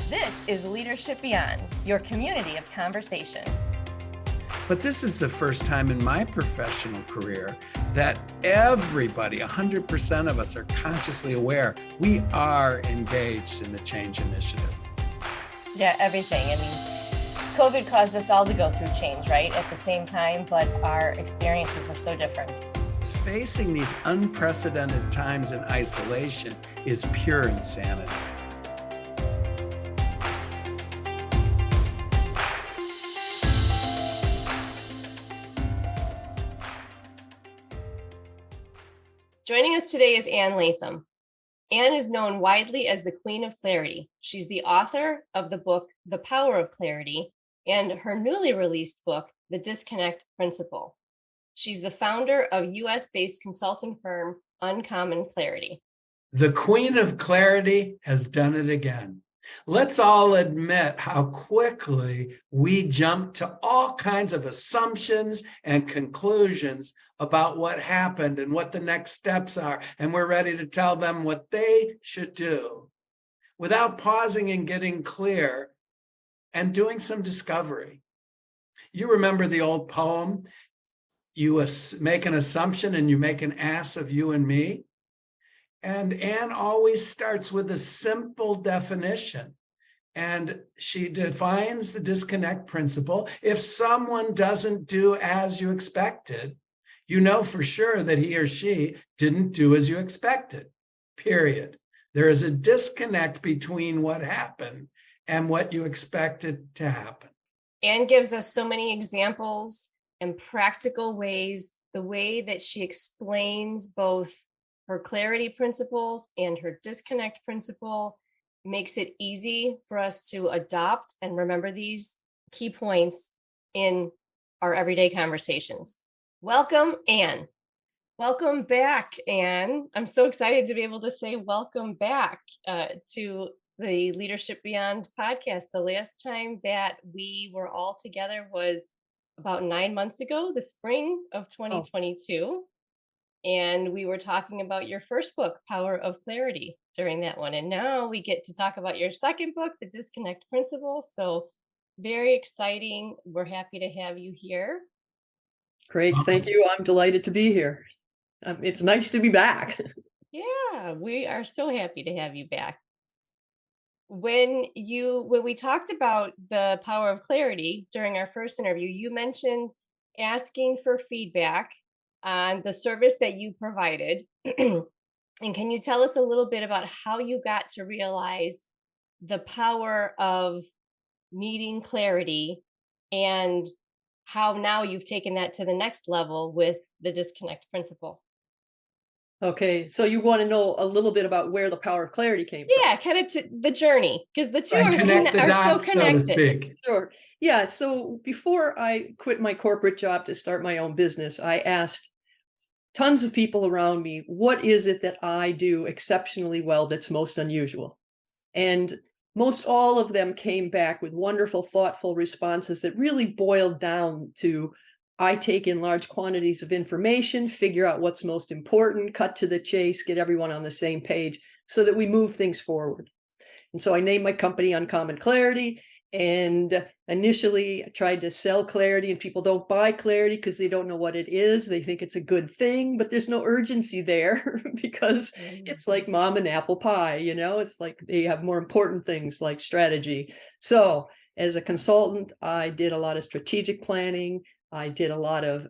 This is Leadership Beyond, your community of conversation. But this is the first time in my professional career that everybody, 100% of us, are consciously aware we are engaged in a change initiative. Yeah, everything. I mean, COVID caused us all to go through change, right? At the same time, but our experiences were so different. Facing these unprecedented times in isolation is pure insanity. Joining us today is Ann Latham. Ann is known widely as the Queen of Clarity. She's the author of the book, The Power of Clarity, and her newly released book, The Disconnect Principle. She's the founder of US-based consulting firm, Uncommon Clarity. The Queen of Clarity has done it again. Let's all admit how quickly we jump to all kinds of assumptions and conclusions about what happened and what the next steps are, and we're ready to tell them what they should do without pausing and getting clear and doing some discovery. You remember the old poem, you make an assumption and you make an ass of you and me? And Anne always starts with a simple definition. And she defines the disconnect principle. If someone doesn't do as you expected, you know for sure that he or she didn't do as you expected, period. There is a disconnect between what happened and what you expected to happen. Anne gives us so many examples and practical ways, the way that she explains both her clarity principles and her disconnect principle makes it easy for us to adopt and remember these key points in our everyday conversations. Welcome, Anne. Welcome back, Anne. I'm so excited to be able to say welcome back to the Leadership Beyond podcast. The last time that we were all together was about 9 months ago, the spring of 2022. And we were talking about your first book, Power of Clarity, during that one. And now we get to talk about your second book, The Disconnect Principle. So very exciting. We're happy to have you here. Great. Thank you. I'm delighted to be here. It's nice to be back. Yeah, we are so happy to have you back. When we talked about the Power of Clarity during our first interview, you mentioned asking for feedback on the service that you provided. And can you tell us a little bit about how you got to realize the power of needing clarity and how now you've taken that to the next level with the disconnect principle? Okay, so you want to know a little bit about where the power of clarity came from? Yeah, kind of to the journey, because the two Are so connected. So to speak. Sure. Yeah, so before I quit my corporate job to start my own business, I asked tons of people around me, what is it that I do exceptionally well that's most unusual? And most all of them came back with wonderful, thoughtful responses that really boiled down to, I take in large quantities of information, figure out what's most important, cut to the chase, get everyone on the same page so that we move things forward. And so I named my company Uncommon Clarity. And initially I tried to sell clarity, and people don't buy clarity because they don't know what it is. They think it's a good thing, but there's no urgency there because it's like mom and apple pie, it's like they have more important things like strategy. So as a consultant, I did a lot of strategic planning. I did a lot of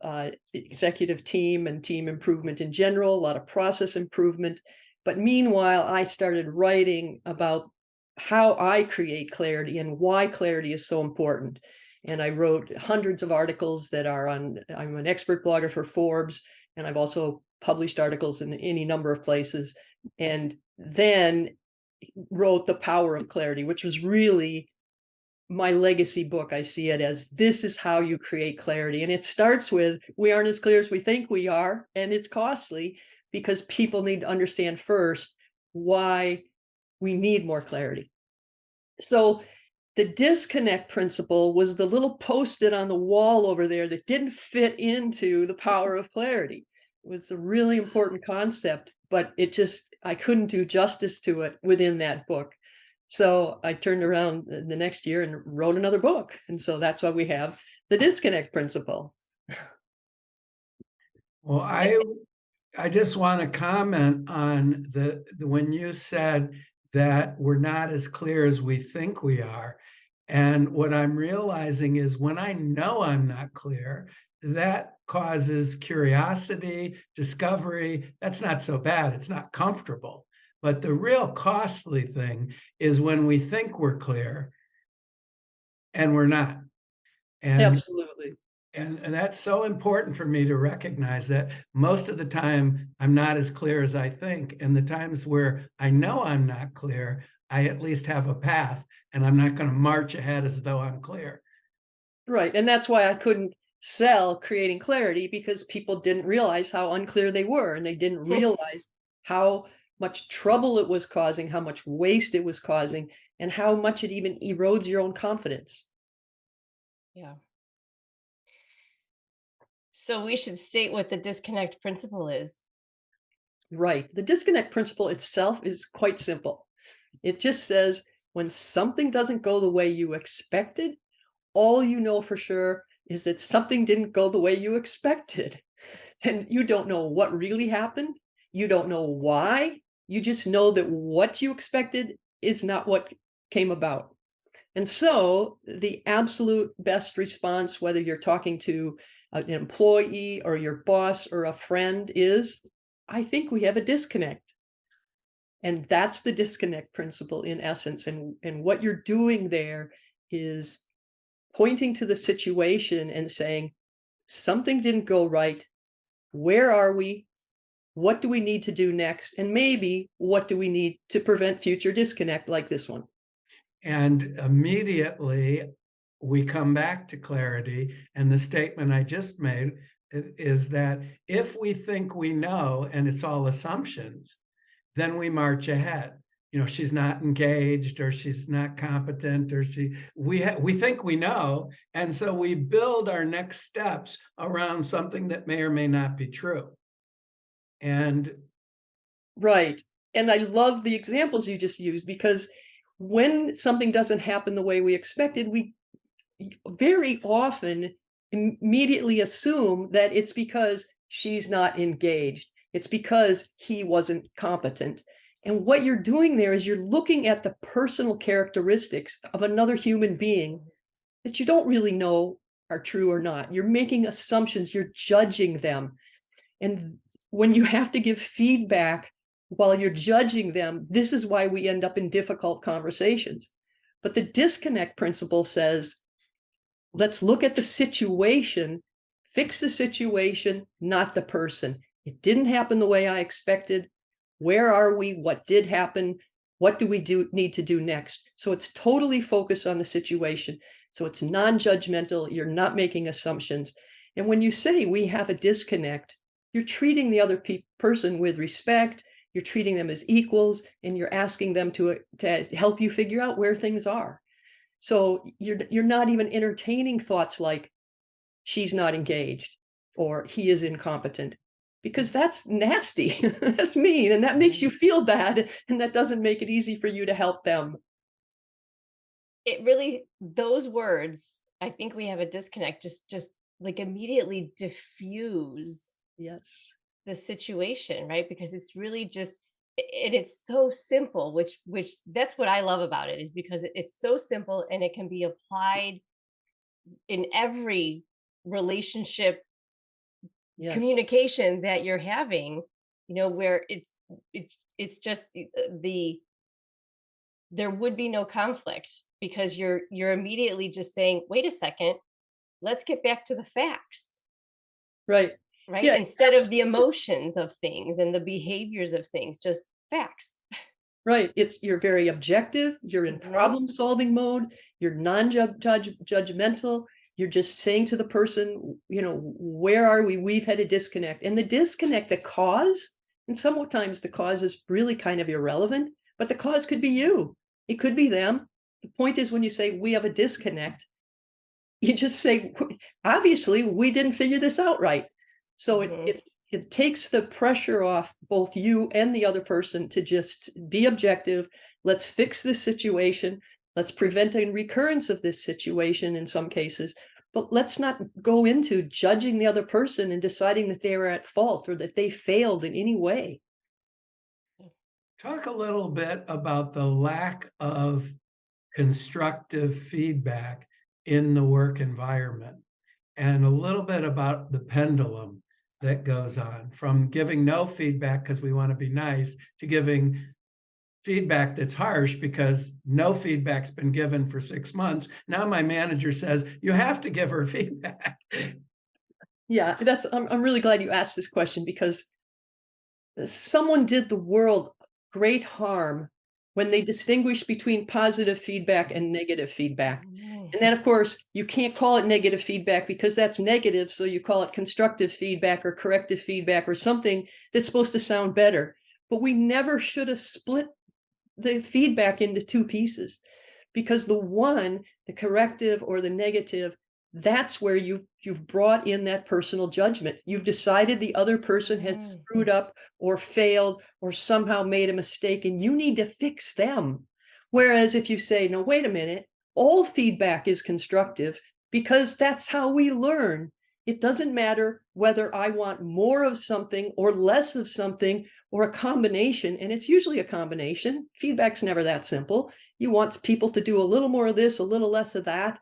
executive team and team improvement in general, a lot of process improvement. But meanwhile, I started writing about how I create clarity and why clarity is so important. And I wrote hundreds of articles that are I'm an expert blogger for Forbes, and I've also published articles in any number of places. And then wrote The Power of Clarity, which was really my legacy book. I see it as, this is how you create clarity. And it starts with, we aren't as clear as we think we are. And it's costly because people need to understand first why we need more clarity. So the disconnect principle was the little post-it on the wall over there that didn't fit into the power of clarity. It was a really important concept, but I couldn't do justice to it within that book. So I turned around the next year and wrote another book. And so that's why we have the disconnect principle. Well, I just want to comment on the when you said that we're not as clear as we think we are. And what I'm realizing is when I know I'm not clear, that causes curiosity, discovery. That's not so bad. It's not comfortable. But the real costly thing is when we think we're clear and we're not. And Absolutely. and that's so important for me to recognize that most of the time I'm not as clear as I think. And the times where I know I'm not clear, I at least have a path and I'm not going to march ahead as though I'm clear. Right. And that's why I couldn't sell creating clarity, because people didn't realize how unclear they were, and they didn't realize how much trouble it was causing, how much waste it was causing, and how much it even erodes your own confidence. Yeah. So we should state what the disconnect principle is. Right. The disconnect principle itself is quite simple. It just says when something doesn't go the way you expected, all you know for sure is that something didn't go the way you expected. And you don't know what really happened. You don't know why. You just know that what you expected is not what came about. And so the absolute best response, whether you're talking to an employee or your boss or a friend, is, I think we have a disconnect. And that's the disconnect principle in essence. And what you're doing there is pointing to the situation and saying, something didn't go right. Where are we? What do we need to do next? And maybe what do we need to prevent future disconnect like this one? And immediately we come back to clarity. And the statement I just made is that if we think we know and it's all assumptions, then we march ahead. You know, she's not engaged, or she's not competent, or we think we know, and so we build our next steps around something that may or may not be true. And right. And I love the examples you just used, because when something doesn't happen the way we expected, we very often immediately assume that it's because she's not engaged. It's because he wasn't competent. And what you're doing there is you're looking at the personal characteristics of another human being that you don't really know are true or not. You're making assumptions, you're judging them. And when you have to give feedback while you're judging them, this is why we end up in difficult conversations. But the disconnect principle says, let's look at the situation, fix the situation, not the person. It didn't happen the way I expected. Where are we? What did happen? What do we need to do next? So it's totally focused on the situation. So it's non-judgmental. You're not making assumptions. And when you say we have a disconnect, you're treating the other person with respect. You're treating them as equals, and you're asking them to help you figure out where things are. So you're not even entertaining thoughts like she's not engaged or he is incompetent, because that's nasty. That's mean, and that makes you feel bad, and that doesn't make it easy for you to help them. It really, those words, I think we have a disconnect, just like immediately diffuse Yes. the situation, right? Because it's really just, and it's so simple, which that's what I love about it, is because it's so simple and it can be applied in every relationship, Yes. communication that you're having, where it's just there would be no conflict, because you're immediately just saying, wait a second, let's get back to the facts. Right. Right. Yeah, Instead of the emotions of things and the behaviors of things, just facts. right. You're very objective. You're in problem solving mode. You're non-judgmental. You're just saying to the person, where are we? We've had a disconnect. And the disconnect, the cause, and sometimes the cause is really kind of irrelevant, but the cause could be you. It could be them. The point is, when you say we have a disconnect, you just say, obviously, we didn't figure this out right. So it takes the pressure off both you and the other person to just be objective, Let's fix this situation. Let's prevent a recurrence of this situation in some cases. But let's not go into judging the other person and deciding that they were at fault or that they failed in any way. Talk a little bit about the lack of constructive feedback in the work environment, and a little bit about the pendulum that goes on from giving no feedback because we want to be nice to giving feedback that's harsh because no feedback's been given for 6 months. Now my manager says, you have to give her feedback. Yeah, I'm really glad you asked this question, because someone did the world great harm when they distinguished between positive feedback and negative feedback. And then, of course, you can't call it negative feedback because that's negative. So you call it constructive feedback or corrective feedback or something that's supposed to sound better. But we never should have split the feedback into two pieces, because the one, the corrective or the negative, that's where you've brought in that personal judgment. You've decided the other person has screwed up or failed or somehow made a mistake, and you need to fix them. Whereas if you say, no, wait a minute, all feedback is constructive because that's how we learn. It doesn't matter whether I want more of something or less of something or a combination, and it's usually a combination. Feedback's never that simple. You want people to do a little more of this, a little less of that.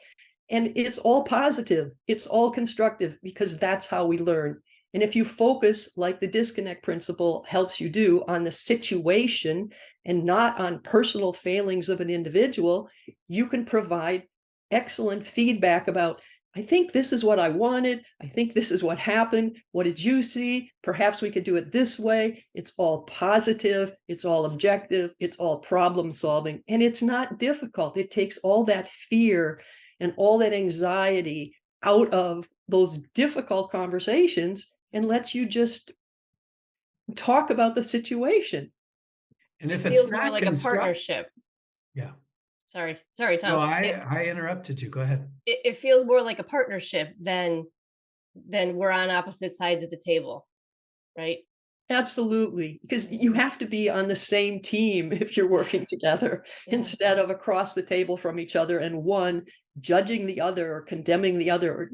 And it's all positive. It's all constructive because that's how we learn. And if you focus, like the disconnect principle helps you do, on the situation and not on personal failings of an individual, you can provide excellent feedback about, I think this is what I wanted. I think this is what happened. What did you see? Perhaps we could do it this way. It's all positive. It's all objective. It's all problem solving. And it's not difficult. It takes all that fear and all that anxiety out of those difficult conversations and lets you just talk about the situation. And if it feels more like a partnership. Yeah. Sorry, Tom. No, I interrupted you. Go ahead. It feels more like a partnership than we're on opposite sides of the table, right? Absolutely, because you have to be on the same team if you're working together instead of across the table from each other and one judging the other or condemning the other, or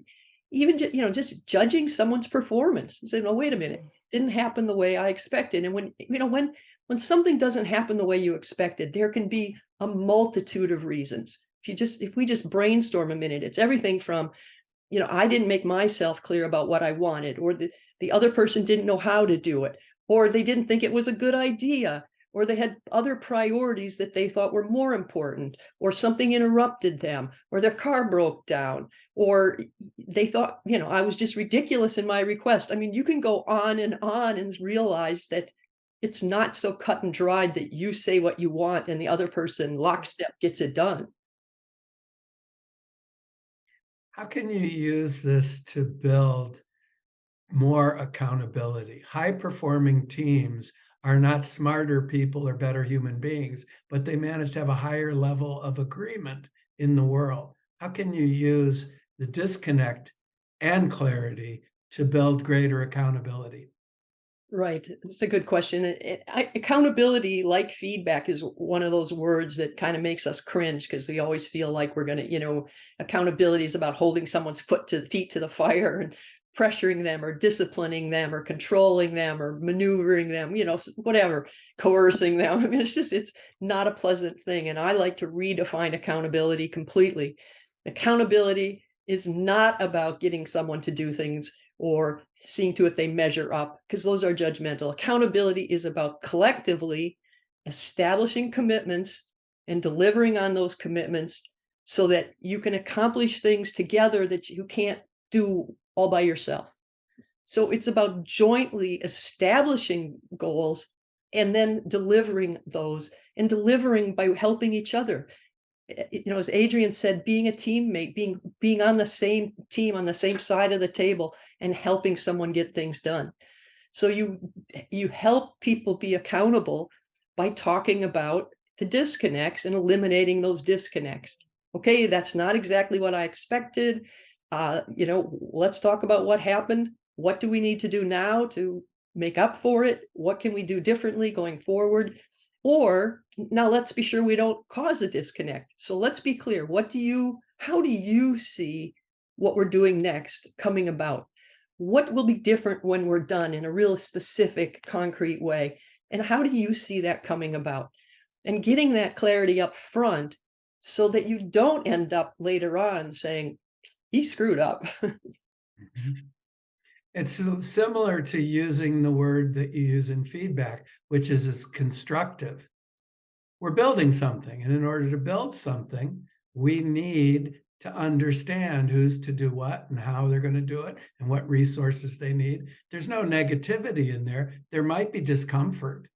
even just judging someone's performance and saying, "Oh, wait a minute, didn't happen the way I expected." And when something doesn't happen the way you expected, there can be a multitude of reasons. If we just brainstorm a minute, it's everything from, I didn't make myself clear about what I wanted, or the other person didn't know how to do it, or they didn't think it was a good idea, or they had other priorities that they thought were more important, or something interrupted them, or their car broke down, or they thought, I was just ridiculous in my request. I mean, you can go on and realize that it's not so cut and dried that you say what you want and the other person lockstep gets it done. How can you use this to build more accountability? High-performing teams are not smarter people or better human beings, but they manage to have a higher level of agreement in the world. How can you use the disconnect and clarity to build greater accountability? Right. It's a good question. Accountability, like feedback, is one of those words that kind of makes us cringe because we always feel like we're going to, accountability is about holding someone's feet to the fire and pressuring them or disciplining them or controlling them or maneuvering them, whatever, coercing them. I mean, it's not a pleasant thing. And I like to redefine accountability completely. Accountability is not about getting someone to do things or seeing to if they measure up, because those are judgmental. Accountability is about collectively establishing commitments and delivering on those commitments so that you can accomplish things together that you can't do all by yourself. So it's about jointly establishing goals and then delivering those, and delivering by helping each other. As Adrian said, being a teammate, being on the same team, on the same side of the table, and helping someone get things done. So you help people be accountable by talking about the disconnects and eliminating those disconnects. Okay, that's not exactly what I expected. Let's talk about what happened. What do we need to do now to make up for it? What can we do differently going forward? Or now let's be sure we don't cause a disconnect. So let's be clear. How do you see what we're doing next coming about? What will be different when we're done in a real specific, concrete way? And how do you see that coming about? And getting that clarity up front so that you don't end up later on saying, he screwed up. It's similar to using the word that you use in feedback, which is constructive. We're building something, and in order to build something, we need to understand who's to do what and how they're going to do it and what resources they need. There's no negativity in there. There might be discomfort,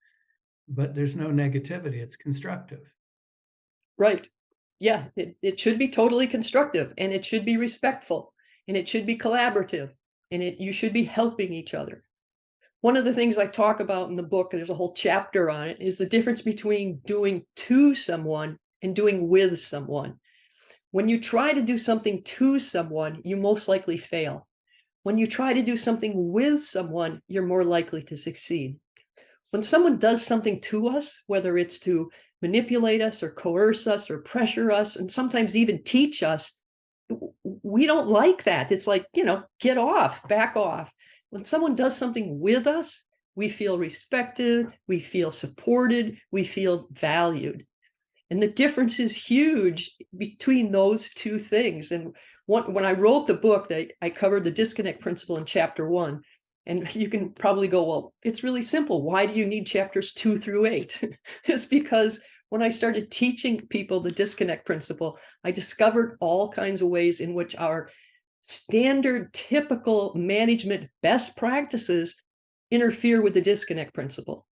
but there's no negativity. It's constructive. Right. Yeah, it should be totally constructive, and it should be respectful, and it should be collaborative, and you should be helping each other. One of the things I talk about in the book, and there's a whole chapter on it, is the difference between doing to someone and doing with someone. When you try to do something to someone, you most likely fail. When you try to do something with someone, you're more likely to succeed. When someone does something to us, whether it's to manipulate us or coerce us or pressure us, and sometimes even teach us, we don't like that. It's like, get off, back off. When someone does something with us, we feel respected, we feel supported, we feel valued. And the difference is huge between those two things. And when I wrote the book, I covered the disconnect principle in chapter 1. And you can probably go, well, it's really simple. Why do you need chapters 2 through 8? It's because when I started teaching people the disconnect principle, I discovered all kinds of ways in which our standard, typical management best practices interfere with the disconnect principle.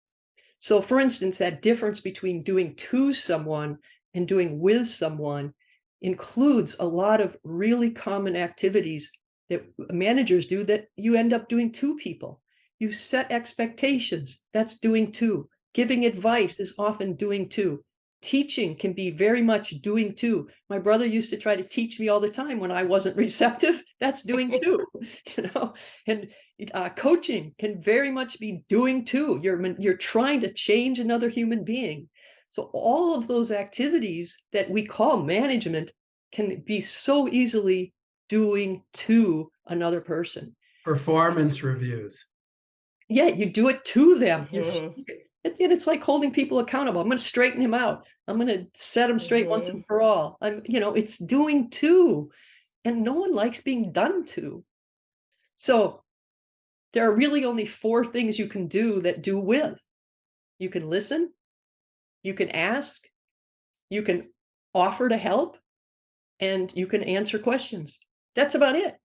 So, for instance, that difference between doing to someone and doing with someone includes a lot of really common activities that managers do that you end up doing to people. You set expectations, that's doing to. Giving advice is often doing to. Teaching can be very much doing to. My brother used to try to teach me all the time when I wasn't receptive. That's doing to, And coaching can very much be doing to. You're trying to change another human being. So all of those activities that we call management can be so easily doing to another person. Performance reviews. Yeah, you do it to them. Mm-hmm. It's like holding people accountable. I'm going to straighten him out. I'm going to set him straight once and for all. It's doing to, and no one likes being done to. So there are really only 4 things you can do that do with. You can listen, you can ask, you can offer to help, and you can answer questions. That's about it.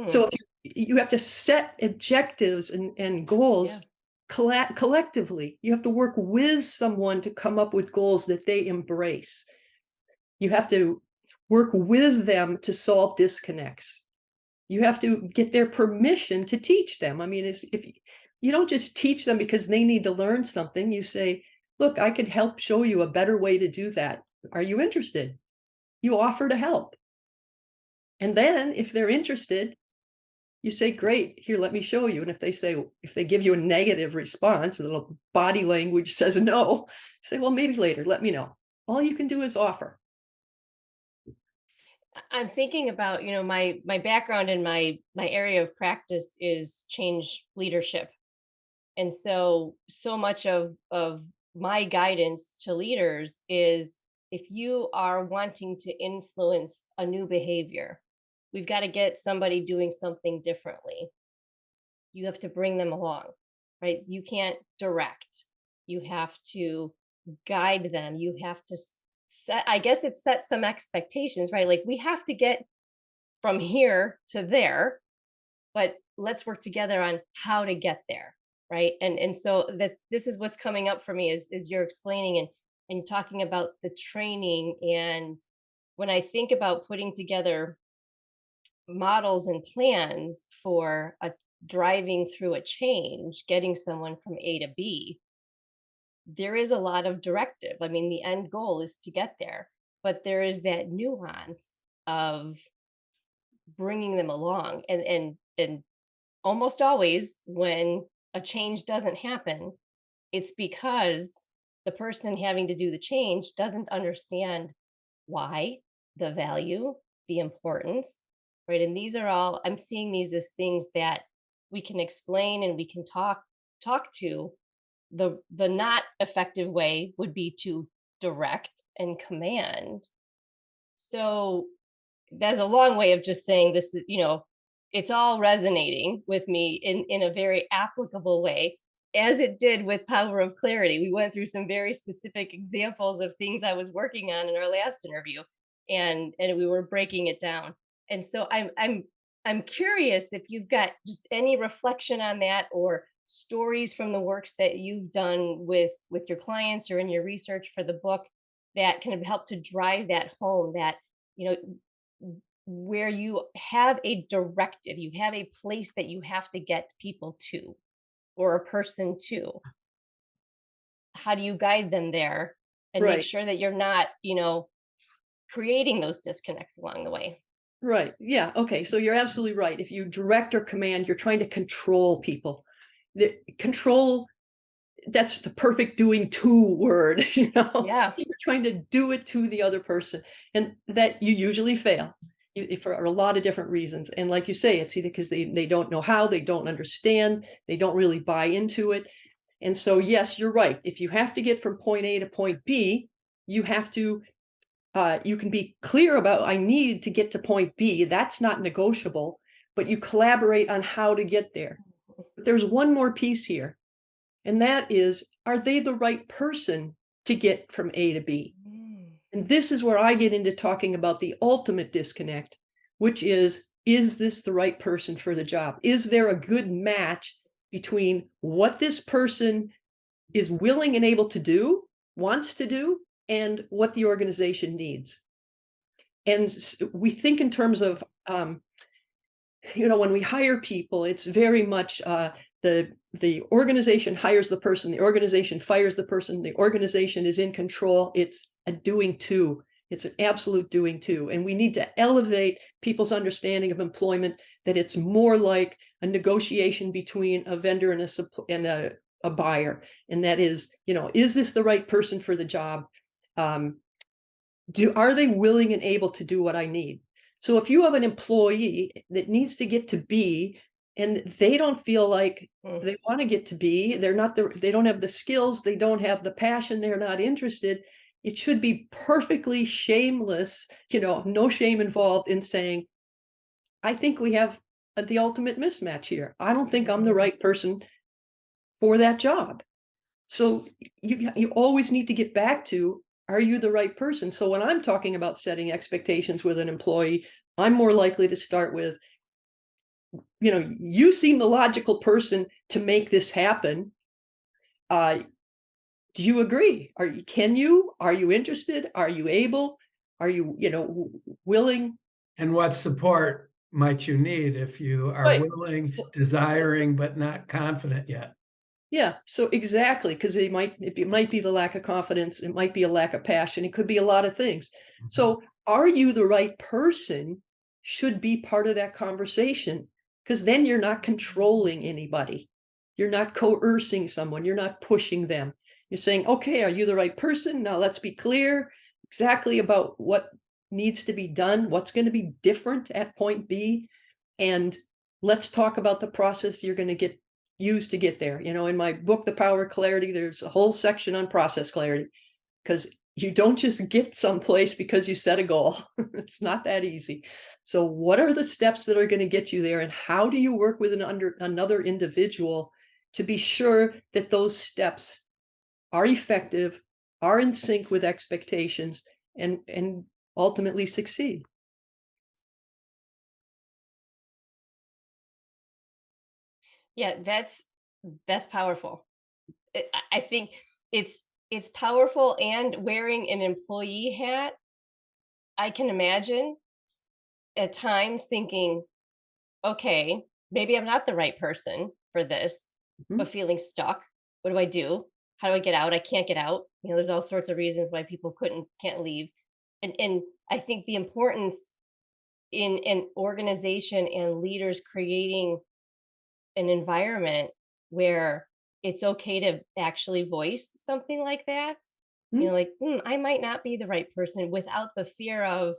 So if you have to set objectives and goals collectively. You have to work with someone to come up with goals that they embrace. You have to work with them to solve disconnects. You have to get their permission to teach them. I mean, if you don't just teach them because they need to learn something, you say, look, I could help show you a better way to do that. Are you interested? You offer to help. And then if they're interested, you say, great, here, let me show you. And if they give you a negative response, a little body language says no, say, well, maybe later, let me know. All you can do is offer. I'm thinking about, my background in my area of practice is change leadership. And so much of my guidance to leaders is, if you are wanting to influence a new behavior, we've got to get somebody doing something differently. You have to bring them along, right? You can't direct. You have to guide them. You have to set some expectations, right? Like, we have to get from here to there, but let's work together on how to get there, right? And so this is what's coming up for me is you're explaining and talking about the training. And when I think about putting together models and plans for driving through a change, getting someone from A to B, there is a lot of directive. I mean, the end goal is to get there, but there is that nuance of bringing them along. And almost always when a change doesn't happen, it's because the person having to do the change doesn't understand why, the value, the importance, right? And these are all, I'm seeing these as things that we can explain and we can talk to. The not effective way would be to direct and command. So that's a long way of just saying this is, it's all resonating with me in a very applicable way, as it did with Power of Clarity. We went through some very specific examples of things I was working on in our last interview, and we were breaking it down. And so I'm curious if you've got just any reflection on that, or stories from the works that you've done with your clients or in your research for the book, that can help to drive that home, that you know where you have a directive, you have a place that you have to get people to, or a person to. How do you guide them there and make Right. sure that you're not, creating those disconnects along the way? Right. Yeah. Okay. So you're absolutely right. If you direct or command, you're trying to control people. The control, that's the perfect doing to word, Yeah. You're trying to do it to the other person, and that you usually fail for a lot of different reasons. And like you say, it's either because they don't know how, they don't understand, they don't really buy into it. And so, yes, you're right. If you have to get from point A to point B, you have to you can be clear about, I need to get to point B. That's not negotiable, but you collaborate on how to get there. But there's one more piece here, and that is, are they the right person to get from A to B? Mm. And this is where I get into talking about the ultimate disconnect, which is this the right person for the job? Is there a good match between what this person is willing and able to do, wants to do, and what the organization needs? And we think in terms of, when we hire people, it's very much the organization hires the person, the organization fires the person, the organization is in control. It's a doing to. It's an absolute doing to. And we need to elevate people's understanding of employment, that it's more like a negotiation between a vendor and a buyer. And that is this the right person for the job? Are they willing and able to do what I need? So if you have an employee that needs to get to B, and they don't feel like they want to get to B, they don't have the skills, they don't have the passion, they're not interested, it should be perfectly shameless, no shame involved in saying, I think we have the ultimate mismatch here. I don't think I'm the right person for that job. So you always need to get back to, are you the right person? So when I'm talking about setting expectations with an employee, I'm more likely to start with, you seem the logical person to make this happen. Do you agree? Are you interested? Are you able? Are you, willing? And what support might you need if you are Right. willing, desiring, but not confident yet? Yeah, so exactly, because it might be the lack of confidence, it might be a lack of passion, it could be a lot of things. So, are you the right person should be part of that conversation, because then you're not controlling anybody. You're not coercing someone, you're not pushing them. You're saying, okay, are you the right person? Now let's be clear exactly about what needs to be done, what's going to be different at point B, and let's talk about the process you're going to use to get there. In my book, The Power of Clarity, there's a whole section on process clarity, because you don't just get someplace because you set a goal. It's not that easy. So what are the steps that are going to get you there, and how do you work with another individual to be sure that those steps are effective, are in sync with expectations, and ultimately succeed? Yeah, that's powerful. I think it's powerful, and wearing an employee hat, I can imagine at times thinking, okay, maybe I'm not the right person for this, Mhm. but feeling stuck. What do I do? How do I get out? I can't get out. There's all sorts of reasons why people can't leave. And I think the importance in an organization and leaders creating an environment where it's okay to actually voice something like that. You know, Hmm? like, I might not be the right person without the fear of,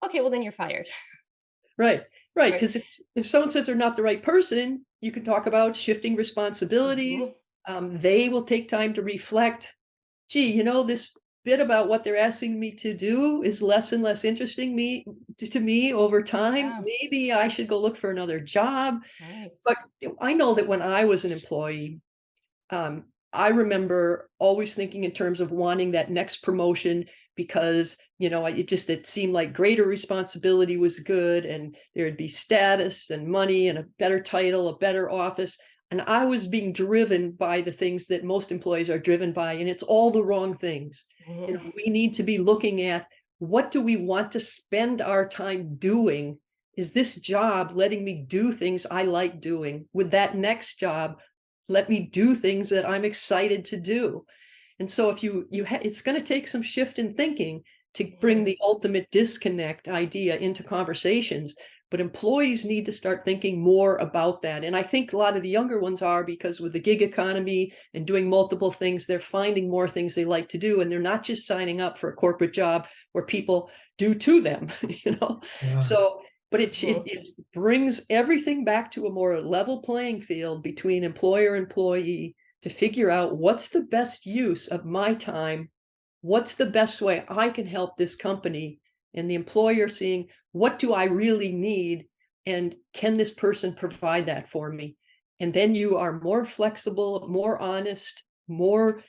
okay, well, then you're fired. Right, right. Right. Because if someone says they're not the right person, you can talk about shifting responsibilities. Mhm. They will take time to reflect. Gee, this bit about what they're asking me to do is less and less interesting to me over time. Yeah. Maybe I should go look for another job. Right. But I know that when I was an employee, um, I remember always thinking in terms of wanting that next promotion because it seemed like greater responsibility was good, and there'd be status and money and a better title, a better office. And I was being driven by the things that most employees are driven by, and it's all the wrong things. Mhm. We need to be looking at, what do we want to spend our time doing? Is this job letting me do things I like doing? With that next job, let me do things that I'm excited to do. And so if it's going to take some shift in thinking to bring Mhm. the ultimate disconnect idea into conversations, but employees need to start thinking more about that. And I think a lot of the younger ones are, because with the gig economy and doing multiple things, they're finding more things they like to do, and they're not just signing up for a corporate job where people do to them, Yeah. So, but Mhm. it brings everything back to a more level playing field between employer and employee, to figure out what's the best use of my time, what's the best way I can help this company, and the employer seeing, what do I really need, and can this person provide that for me? And then you are more flexible, more honest, more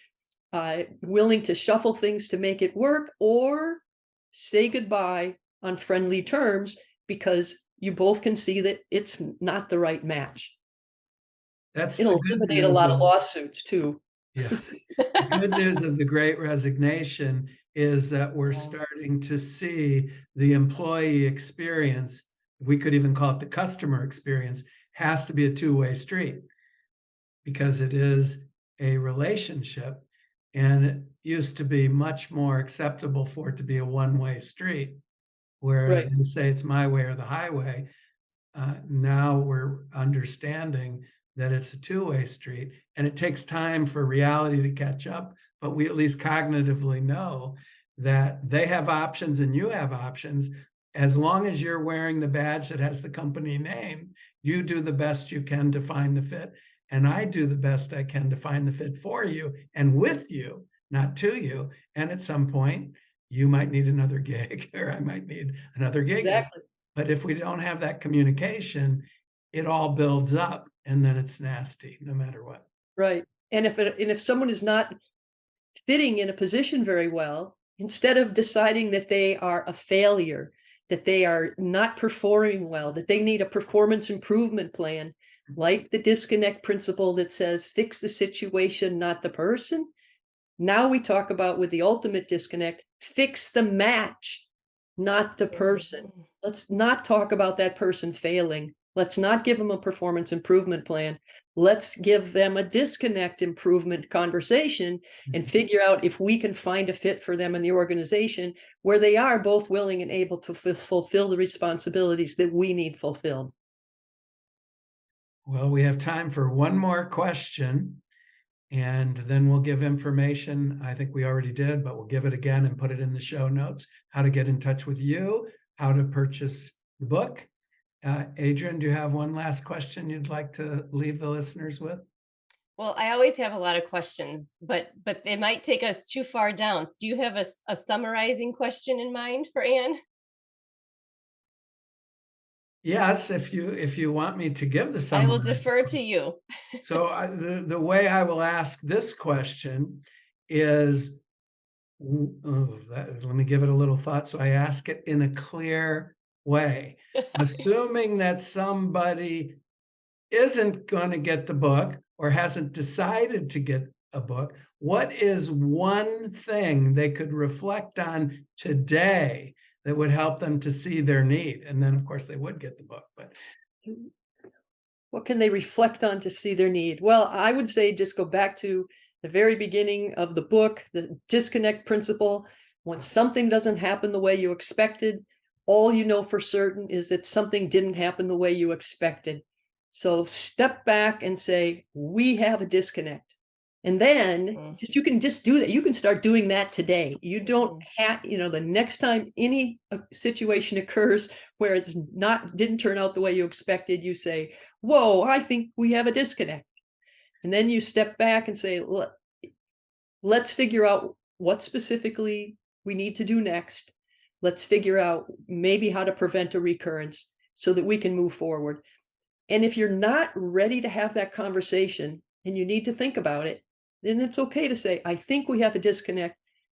willing to shuffle things to make it work, or say goodbye on friendly terms, because you both can see that it's not the right match. That's the It'll good eliminate a news lot of of, lawsuits too. yeah. The good news of the great resignation is that we're Yeah. starting to see the employee experience, we could even call it the customer experience, has to be a two-way street because it is a relationship. And it used to be much more acceptable for it to be a one-way street, where Right. they say it's my way or the highway. Now we're understanding that it's a two-way street, and it takes time for reality to catch up, but we at least cognitively know that they have options and you have options. As long as you're wearing the badge that has the company name, you do the best you can to find the fit, and I do the best I can to find the fit for you and with you, not to you. And at some point, you might need another gig, or I might need another gig. Exactly. But if we don't have that communication, it all builds up and then it's nasty no matter what. Right. And if someone is not fitting in a position very well, instead of deciding that they are a failure, that they are not performing well, that they need a performance improvement plan, like the disconnect principle that says fix the situation, not the person. Now we talk about, with the ultimate disconnect, fix the match, not the person. Mhm. Let's not talk about that person failing. Let's not give them a performance improvement plan. Let's give them a disconnect improvement conversation and figure out if we can find a fit for them in the organization where they are both willing and able to fulfill the responsibilities that we need fulfilled. Well, we have time for one more question and then we'll give information. I think we already did, but we'll give it again and put it in the show notes, how to get in touch with you, how to purchase the book. Adrian, do you have one last question you'd like to leave the listeners with? Well, I always have a lot of questions, but they might take us too far down. So do you have a summarizing question in mind for Anne? Yes, if you want me to give the I will summary. defer to you. So the way I will ask this question is, let me give it a little thought. So I ask it in a clear way, assuming that somebody isn't going to get the book or hasn't decided to get a book. What is one thing they could reflect on today that would help them to see their need? And then, of course, they would get the book. But What can they reflect on to see their need? Well, I would say just go back to the very beginning of the book, the disconnect principle. When something doesn't happen the way you expected, all you know for certain is that something didn't happen the way you expected. So step back and say, we have a disconnect. And then you can just do that. You can start doing that today. You don't have, the next time any situation occurs where didn't turn out the way you expected, you say, whoa, I think we have a disconnect. And then you step back and say, let's figure out what specifically we need to do next. Let's figure out maybe how to prevent a recurrence so that we can move forward. And if you're not ready to have that conversation and you need to think about it, then it's okay to say, I think we have a disconnect.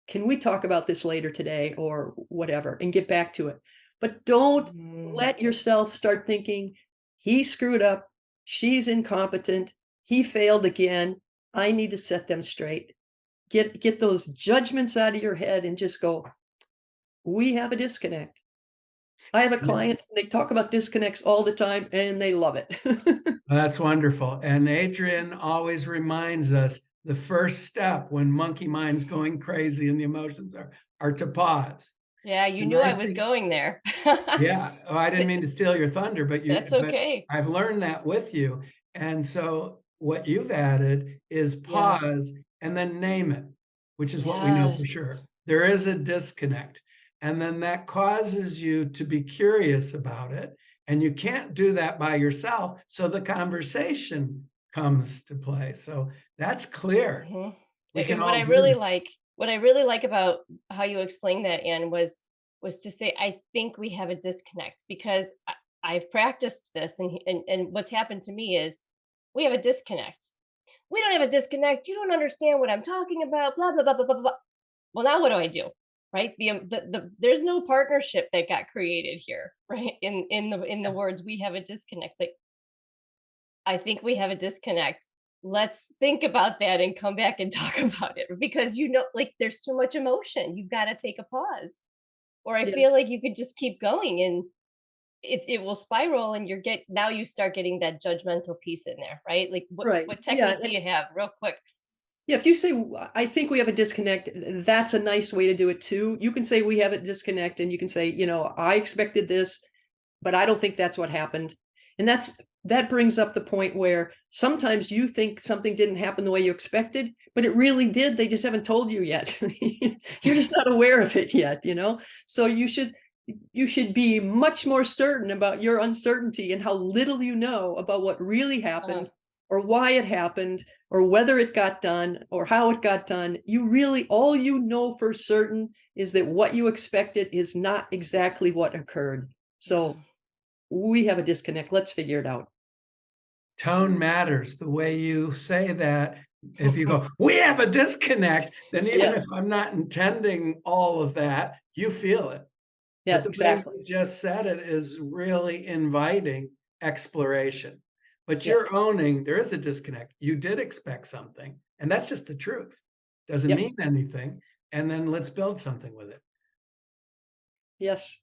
Can we talk about this later today or whatever, and get back to it? But don't let yourself start thinking, he screwed up, she's incompetent, he failed again, I need to set them straight. Get those judgments out of your head and just go, we have a disconnect. I have a client, they talk about disconnects all the time and they love it. That's wonderful. And Adrian always reminds us the first step when monkey mind's going crazy and the emotions are to pause. Yeah, you knew I was going there. Yeah, I didn't mean to steal your thunder, but that's okay. I've learned that with you. And so what you've added is pause and then name it, which is what we know for sure. There is a disconnect. And then that causes you to be curious about it. And you can't do that by yourself. So the conversation comes to play. So that's clear. And what I really like about how you explained that, Anne, was to say, I think we have a disconnect, because I've practiced this, and what's happened to me is we have a disconnect. We don't have a disconnect. You don't understand what I'm talking about. Blah, blah, blah, blah, blah, blah. Well, now what do I do? Right? There's no partnership that got created here, right? In the words, we have a disconnect. Like, I think we have a disconnect. Let's think about that and come back and talk about it, because there's too much emotion. You've got to take a pause, or I feel like you could just keep going and it will spiral, and now you start getting that judgmental piece in there, right? Like what technique do you have, real quick? Yeah, if you say, I think we have a disconnect, that's a nice way to do it too. You can say we have a disconnect, and you can say, I expected this, but I don't think that's what happened. And that brings up the point where sometimes you think something didn't happen the way you expected, but it really did. They just haven't told you yet. You're just not aware of it yet, So you should be much more certain about your uncertainty and how little you know about what really happened, or why it happened, or whether it got done, or how it got done. All you know for certain is that what you expected is not exactly what occurred. So we have a disconnect. Let's figure it out. Tone matters. The way you say that, if you go, we have a disconnect, then even if I'm not intending all of that, you feel it. Yeah, but the exactly. way you just said it is really inviting exploration. But you're owning there is a disconnect. You did expect something, and that's just the truth. Doesn't mean anything. And then let's build something with it. Yes.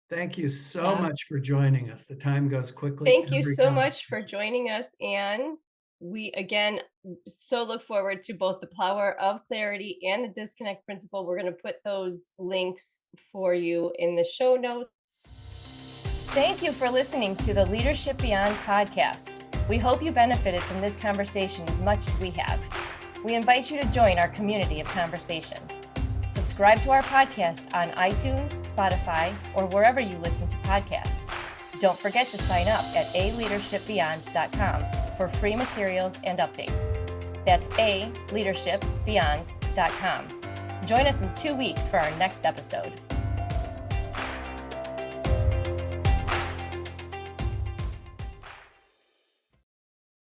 Thank you so much for joining us. The time goes quickly. Thank you so much for joining us, Anne. We, again, so look forward to both the power of clarity and the disconnect principle. We're going to put those links for you in the show notes. Thank you for listening to the Leadership Beyond podcast. We hope you benefited from this conversation as much as we have. We invite you to join our community of conversation. Subscribe to our podcast on iTunes, Spotify, or wherever you listen to podcasts. Don't forget to sign up at aleadershipbeyond.com for free materials and updates. That's aleadershipbeyond.com. Join us in 2 weeks for our next episode.